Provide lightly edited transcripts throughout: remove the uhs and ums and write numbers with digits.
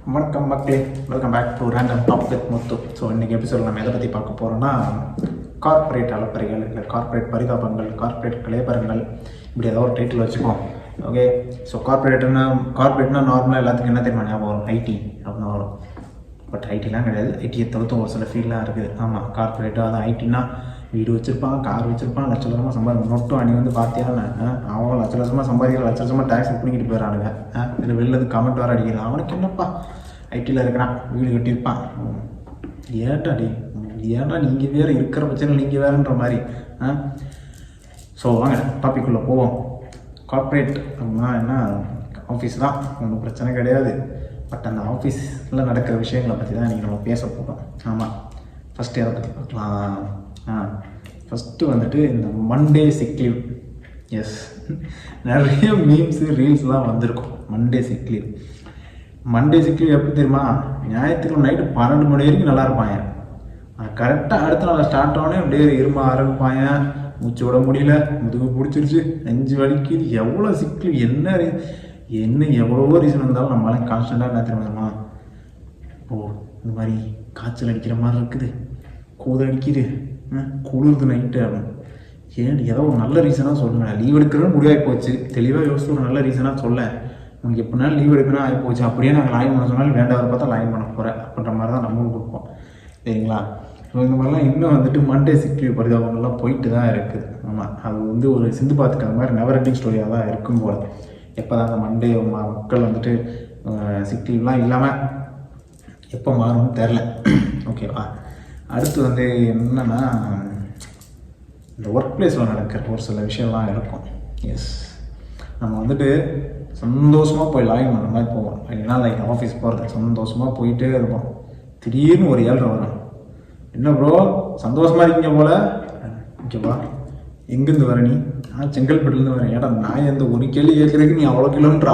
வணக்கம் மக்களே, welcome back to random top with Muthu. So இன்றைக்கி எபிசோடில் நம்ம எதை பற்றி பார்க்க போகிறோன்னா, கார்ப்பரேட் அலப்பறைகள், இல்லை கார்ப்பரேட் பரிதாபங்கள், கார்ப்பரேட் கலேபரங்கள், இப்படி ஏதோ ஒரு டைட்டில் வச்சுப்போம். ஓகே. ஸோ கார்ப்பரேட்னா நார்மலாக எல்லாத்துக்கும் என்ன தெரியுமா ஞாபகம் வரும்? ஐடி அப்படின்னு வரும். பட் ஐடிலாம் கிடையாது. ஐடியை தவிர்த்து ஒரு சில ஃபீல்டெலாம் இருக்குது. ஆமாம், கார்ப்பரேட்டாக அது ஐடினா வீடு வச்சுருப்பாங்க, கார் வச்சுருப்பாங்க, லட்ச லட்சமாக சம்பாதிக்கும். நொட்டும் அணி வந்து பார்த்தியான்னு அவன் லட்ச லட்சமாக சம்பாதிக்கிற, லட்ச லட்சமாக டேக்ஸ் பிடிக்கிட்டு போயிடறானுங்க. இதில் வெளில கமெண்ட் வர அடிக்கிறான், அவனுக்கு என்னப்பா ஐடியில் இருக்கிறான், வீடு கட்டியிருப்பான். ஏன்டா நீங்கள் வேறு இருக்கிற பட்சத்தில் நீங்கள் வேறுன்ற மாதிரி. ஸோ வாங்க டாபிக்குள்ளே போவோம். கார்ப்பரேட் அப்படின்னா என்ன? ஆஃபீஸ் தான், ஒன்றும் பிரச்சனை கிடையாது. பட் அந்த ஆஃபீஸில் நடக்கிற விஷயங்களை பற்றி தான் இன்றைக்கி நம்ம பேச போகிறோம். ஆமாம், ஃபஸ்ட்டு எதை பற்றி பார்க்கலாம்? ஃபஸ்ட்டு வந்துட்டு இந்த மண்டே சிக் லீவ். எஸ், நிறைய மீம்ஸு ரீல்ஸ்லாம் வந்திருக்கும். மண்டே சிக் லீவ் எப்படி தெரியுமா? ஞாயிற்றுக்கிழமை நைட்டு 12 மணி வரைக்கும் நல்லா இருப்பாங்க. கரெக்டாக அடுத்த நாள் ஸ்டார்ட் ஆனே அப்படியே இரும்ப ஆரம்பிப்பாங்க. மூச்சு விட முடியல, முதுகு பிடிச்சிருச்சு, நெஞ்சு வலிக்குது. எவ்வளோ சிக் லீவ், என்ன எவ்வளவோ ரீசன் இருந்தாலும் நம்மளால கான்ஸ்டண்ட்டாக என்ன தெரியுமா? இந்த மாதிரி காய்ச்சல் அடிக்கிற மாதிரி இருக்குது, அடிக்குது, குளிர்து நைட்டு அப்படின்னு. ஏதோ ஒரு நல்ல ரீசனாக சொல்லுங்கள். லீவ் எடுக்கிறோன்னு முடிவாகி போச்சு. தெளிவாக யோசிச்சு ஒரு நல்ல ரீசனாக சொல்ல. உங்களுக்கு எப்படினாலும் லீவ் எடுக்கணும் ஆகி போச்சு. அப்படியே நாங்கள் லாயின் பண்ண சொன்னாலும் வேண்டாவது பார்த்தா லாயின் பண்ண போகிறேன் அப்படின்ற மாதிரி தான் நம்மளும் கொடுப்போம். சரிங்களா? ஸோ இந்த மாதிரிலாம் இன்னும் வந்துட்டு மண்டே சிக் லீவ் பரிதாபங்கள்லாம் போயிட்டு தான் இருக்குது. ஆமாம், அது வந்து ஒரு சிந்து பாத்துக்கு அந்த மாதிரி நெவர் எண்டிங் ஸ்டோரியாக தான் இருக்கும் போல். எப்போ தான் அந்த மண்டே மக்கள் வந்துட்டு சிக் லீவ்லாம் இல்லாமல் எப்போ மாறும்னு தெரில. ஓகேவா? அடுத்து வந்து என்னென்னா, இந்த ஒர்க் பிளேஸில் நடக்கிற ஒரு சில விஷயம்லாம் இருக்கும். எஸ், நம்ம வந்துட்டு சந்தோஷமாக போய் லாயின் பண்ணுற மாதிரி போவோம். இல்லைன்னா லைக் ஆஃபீஸ் போகிறது சந்தோஷமாக போயிட்டே இருப்போம். திடீர்னு ஒரு 7 வரும். என்ன ப்ரோ சந்தோஷமாக இருக்கீங்க போல்? ஓகேவா, எங்கேருந்து வர நீ? செங்கல்பட்டுலேருந்து வரேன். ஏடா நான் எந்த ஒரு கேள்வி கேட்குறதுக்கு நீ அவ்வளோ கிலோமீட்டர்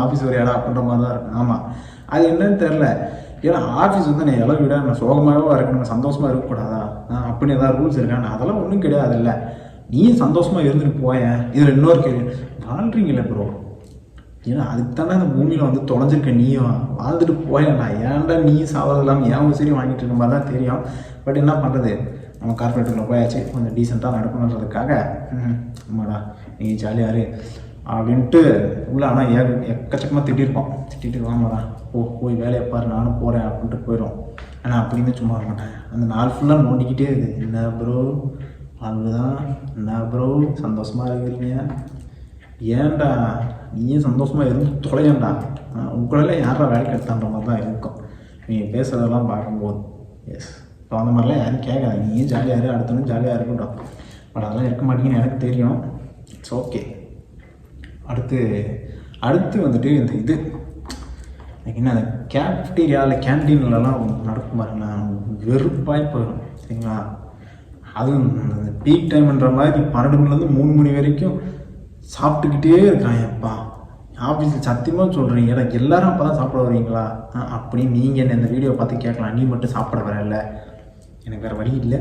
ஆஃபீஸ் வரையாடா அப்படின்ற மாதிரி தான் இருக்கும். ஆமாம், அது என்னன்னு தெரில. ஏன்னா ஆஃபீஸ் வந்து நான் எல்லாம் விட நான் சோகமாகவே இருக்கணும், சந்தோஷமாக இருக்கக்கூடாதா அப்படின்னு ஏதாவது ரூல்ஸ் இருக்கான்னு? அதெல்லாம் ஒன்றும் கிடையாது. இல்லை, நீயும் சந்தோஷமாக இருந்துட்டு போயேன். இதில் இன்னொரு கேள்வி, வாழ்றீங்களே ப்ரோ, ஏன்னா அதுக்கு தானே அந்த பூமியில் வந்து தொலைஞ்சிருக்க. நீயும் வாழ்ந்துட்டு போயேன்டா, ஏன்டா நீயும் சாவது இல்லாமல் ஏன் சரி வாங்கிட்டு இருக்க மாதிரி தான் தெரியும். பட் என்ன பண்ணுறது, நம்ம கார்பரேட்டுக்குள்ளே போயாச்சு, கொஞ்சம் டீசெண்டாக நடக்கணுன்றதுக்காக ஆமாடா நீ ஜாலியாரு அப்படின்ட்டு உள்ள. ஆனால் எக்கச்சக்கமாக திட்டிட்டு வாங்கடா போய் வேலையை பாரு, நானும் போகிறேன் அப்படின்ட்டு போயிடும். ஆனால் அப்படின்னு சும்மா வர மாட்டேன். அந்த நாள் ஃபுல்லாக நோண்டிக்கிட்டே இருக்குது. என்ன ப்ரோ அதுதான், என்ன ப்ரோ சந்தோஷமாக இருக்கிறீங்க, ஏன்டா நீயும் சந்தோஷமாக இருந்து தொலையண்டா, உங்களெல்லாம் யாரா வேலைக்கு எடுத்தான்ற மாதிரி தான் இருக்கும் நீங்கள் பேசுகிறதெல்லாம் பார்க்கும்போது. எஸ், ஸோ அந்த மாதிரிலாம் யாரும் கேட்காது. நீயும் ஜாலியாக இரு, அடுத்தவனும் ஜாலியாக இருக்கட்டும். பட் அதெல்லாம் இருக்க மாட்டேங்குன்னு எனக்கு தெரியும். It's okay. அடுத்து வந்துட்டு இந்த இது என்ன, அந்த கேஃப்டீரியாவில் கேன்டீன்லலாம் நடக்கும் பாருங்களா, வெறுப்பாய் போயிடும். சரிங்களா? அதுவும் அந்த பீக் டைம்ன்ற மாதிரி 12 மணிலேருந்து 3 மணி வரைக்கும் சாப்பிட்டுக்கிட்டே இருக்கிறான். எப்பா ஆஃபீஸில் சத்தியமாக சொல்கிறீங்க, எனக்கு எல்லோரும் அப்போ தான் சாப்பிட வரீங்களா அப்படின்னு நீங்கள் என்ன இந்த வீடியோ பார்த்து கேட்கலாம். நீ மட்டும் சாப்பிட வரல, எனக்கு வேறு வழி இல்லை,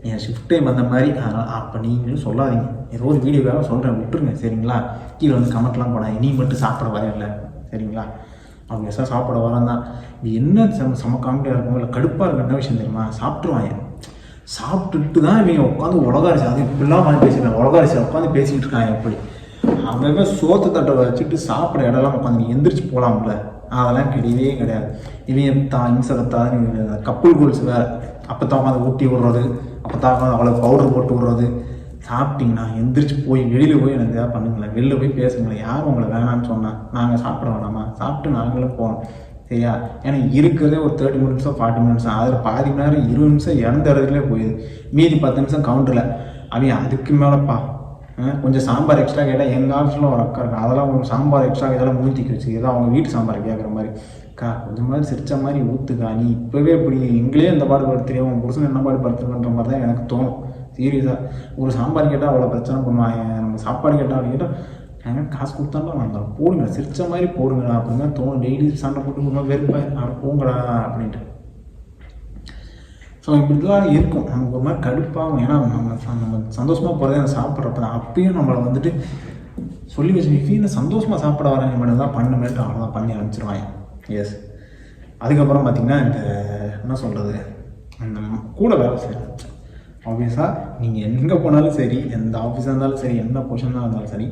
என் ஷிஃப்ட் டைம் அந்த மாதிரி. அதனால் அப்போ நீங்களும் சொல்லாதீங்க. ஏதோ ஒரு வீடியோக்காக சொல்கிறேன், விட்டுருங்க. சரிங்களா? கீழே வந்து கமெண்ட்லாம் போடாது, நீ மட்டும் சாப்பிட வரல. சரிங்களா? அவங்க எஸ்ஸாக சாப்பிட வரேன் தான். இது என்ன செம காமெடியாக இருக்கும், இல்லை கடுப்பாக இருக்கும். என்ன விஷயம் தெரியுமா? சாப்பிட்ருவாங்க. சாப்பிட்டுட்டு தான் இவங்க உட்காந்து உலகாரிசி, அது இப்படிலாம் மாதிரி பேசிடுறாங்க. உலகாரிசி உட்காந்து பேசிக்கிட்டு இருக்காங்க. எப்படி அவங்க சோத்து தட்டை வச்சுட்டு சாப்பிட்ற இடம்லாம் உட்காந்து நீ எந்திரிச்சு போகலாம்ல, அதெல்லாம் கிடையவே கிடையாது. இவங்க தான் இன்சகத்தான் கப்புள் கோல்ஸ் வேறு. அப்போ தான் உட்காந்து ஊட்டி விடுறது, அப்போ தான் உட்காந்து அவ்வளோ பவுடர் போட்டு விடுறது. சாப்பிட்டீங்கன்னா எந்திரிச்சு போய் வெளியில் போய் எனக்கு எதாவது பண்ணுங்களேன், வெளில போய் பேசுங்களேன். யாரும் உங்களை வேணான்னு சொன்னால் நாங்கள் சாப்பிட வேணாமா? சாப்பிட்டு நாங்களும் போகணும். சரியா? ஏன்னா இருக்கிறதே ஒரு 30 மினிட்ஸோ 40 மினிட்ஸோ, அதில் பாதி மணி நேரம் 20 நிமிஷம் இறந்த இடத்துலேயே போயிடுது. மீதி 10 நிமிஷம் கவுண்டரில். அவங்க அதுக்கு மேலேப்பா கொஞ்சம் சாம்பார் எக்ஸ்ட்ரா கேட்டால், எங்கள் ஆஃபீஸில் ஒரு அக்கா இருக்கு, அதெல்லாம் ஒரு சாம்பார் எக்ஸ்ட்ரா இதெல்லாம் ஊற்றிக்க வச்சு ஏதோ அவங்க வீட்டு சாம்பார் கேட்குற மாதிரி. கொஞ்சம் மாதிரி சிரிச்ச மாதிரி ஊற்றுக்கா, நீ இப்போவே இப்படி எங்களே இந்த பாடு படுத்துறியா, உன் புருஷன் என்ன பாடு படுத்துருன்ற மாதிரி தான் எனக்கு தோணும். சீரியஸாக ஒரு சாம்பார் கேட்டால் அவ்வளோ பிரச்சனை பண்ணுவாங்க. நம்ம சாப்பாடு கேட்டால் கேட்டால் நாங்கள் காசு கொடுத்தாலும் வந்தோம் போடுங்க, சிரிச்ச மாதிரி போடுங்கடா அப்படின்னு தான் தோணும். டெய்லி சண்டை போட்டு கொடுங்க வெறுப்பா போங்கடா அப்படின்ட்டு. ஸோ இப்படி தான் இருக்கும். நமக்கு ஒரு மாதிரி கடுப்பாகும். ஏன்னா நம்ம சந்தோஷமாக போகிறதே அந்த சாப்பிட்றப்ப தான். அப்பயும் நம்மளை வந்துட்டு சொல்லி வச்சு ஃபீல் சந்தோஷமாக சாப்பிட வரேன் மட்டும் தான் பண்ணுமேட்டு அவ்வளோதான் பண்ணி அனுப்பிச்சிருவாங்க. எஸ், அதுக்கப்புறம் பார்த்திங்கன்னா இந்த என்ன சொல்கிறது, இந்த கூட வேலை செய்யணும். ஆப்வியஸாக நீங்கள் எங்கே போனாலும் சரி, எந்த ஆஃபீஸாக இருந்தாலும் சரி, என்ன பொசிஷனாக இருந்தாலும் சரி,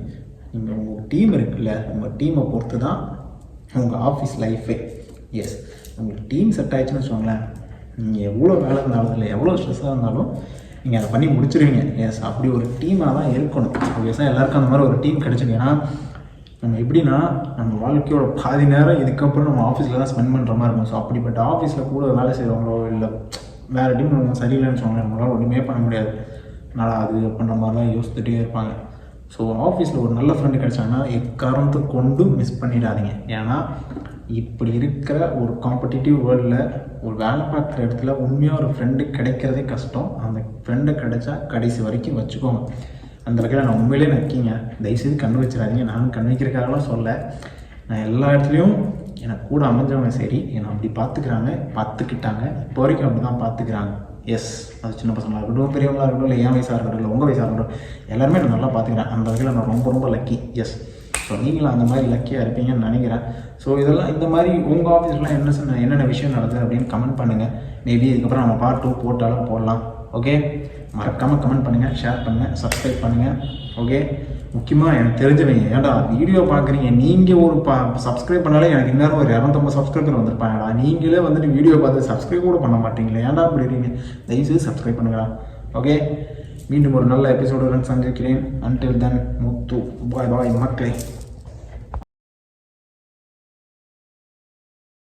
நீங்கள் உங்கள் டீம் இருக்குல்ல, உங்கள் டீமை பொறுத்து தான் உங்கள் ஆஃபீஸ் லைஃபே. எஸ், உங்களுக்கு டீம் செட் ஆகிடுச்சுன்னு வச்சுக்கோங்களேன், நீங்கள் எவ்வளோ வேலை இருந்தாலும் இல்லை, எவ்வளோ ஸ்ட்ரெஸ்ஸாக இருந்தாலும் நீங்கள் அதை பண்ணி முடிச்சிருவீங்க. எஸ், அப்படி ஒரு டீமாக தான் இருக்கணும். ஆப்வியஸாக எல்லாருக்கும் அந்த மாதிரி ஒரு டீம் கிடச்சிங்க. ஏன்னா நம்ம எப்படின்னா நம்ம வாழ்க்கையோட பாதி நேரம் இதுக்கப்புறம் நம்ம ஆஃபீஸில் தான் ஸ்பெண்ட் பண்ணுற மாதிரி இருக்கும். ஸோ அப்படிப்பட்ட ஆஃபீஸில் கூட வேலை செய்கிறவங்களோ இல்லை வேறு டீம் நம்ம சரியில்லைன்னு சொன்னாங்க, நம்மளால் ஒன்றுமே பண்ண முடியாது. அதனால் அது பண்ணுற மாதிரிலாம் யோசிச்சுட்டே இருப்பாங்க. ஸோ ஆஃபீஸில் ஒரு நல்ல ஃப்ரெண்டு கிடைச்சாங்கன்னா எக்காரணத்தை கொண்டு மிஸ் பண்ணிடாதீங்க. ஏன்னா இப்படி இருக்கிற ஒரு காம்படிட்டிவ் வேர்ல்டில் ஒரு வேலை பார்க்குற இடத்துல உண்மையாக ஒரு ஃப்ரெண்டு கிடைக்கிறதே கஷ்டம். அந்த ஃப்ரெண்டு கிடைச்சா கடைசி வரைக்கும் வச்சுக்கோங்க. அந்த வகையில் நான் உண்மையிலே நக்கிங்க, தயவுசெய்து கண்ணு வச்சிடாதீங்க. நானும் கண் வைக்கிறதுக்காகலாம் சொல்ல, நான் எல்லா இடத்துலையும் எனக்கு கூட அமைஞ்சவங்க சரி என்னை அப்படி பார்த்துக்கிட்டாங்க. இப்போ வரைக்கும் அப்படி தான் பார்த்துக்கிறாங்க. எஸ், அது சின்ன பசங்களாக இருக்கட்டும், பெரியவங்களாக இருக்கட்டும், இல்லை என் வயசாக இருக்கட்டும், இல்லை உங்கள் வயசாக இருக்கட்டும், எல்லாருமே நான் நல்லா பார்த்துக்கிறேன். அந்த வகையில் நான் ரொம்ப ரொம்ப லக்கி. எஸ், ஸோ நீங்களும் அந்த மாதிரி லக்கியாக இருப்பீங்கன்னு நினைக்கிறேன். ஸோ இதெல்லாம் இந்த மாதிரி உங்கள் ஆஃபீஸ்லாம் என்னென்ன விஷயம் நடக்குது அப்படின்னு கமெண்ட் பண்ணுங்கள். மேபி இதுக்கப்புறம் நம்ம பார்ட் 2 போட்டாலும் போடலாம். ஓகே, மறக்காமல் கமெண்ட் பண்ணுங்கள், ஷேர் பண்ணுங்கள், சப்ஸ்கிரைப் பண்ணுங்கள். ஓகே, முக்கியமாக எனக்கு தெரிஞ்சவங்க, ஏன்டா வீடியோ பார்க்குறீங்க, நீங்கள் ஒரு சப்ஸ்கிரைப் பண்ணாலே எனக்கு இன்னும் ஒரு 250 சப்ஸ்கிரைபர் வந்திருப்பாங்கடா, நீங்களே வந்துட்டு வீடியோ பார்த்து சப்ஸ்கிரைப் கூட பண்ண மாட்டீங்களே, ஏன்டா அப்படி இருக்கீங்க? தயவுசெய்து சப்ஸ்கிரைப் பண்ணுங்களா. ஓகே, மீண்டும் ஒரு நல்ல எபிசோடுடன் சந்திக்கிறேன். அன்டில் தென், முத்து பாய் பாய் மக்களே.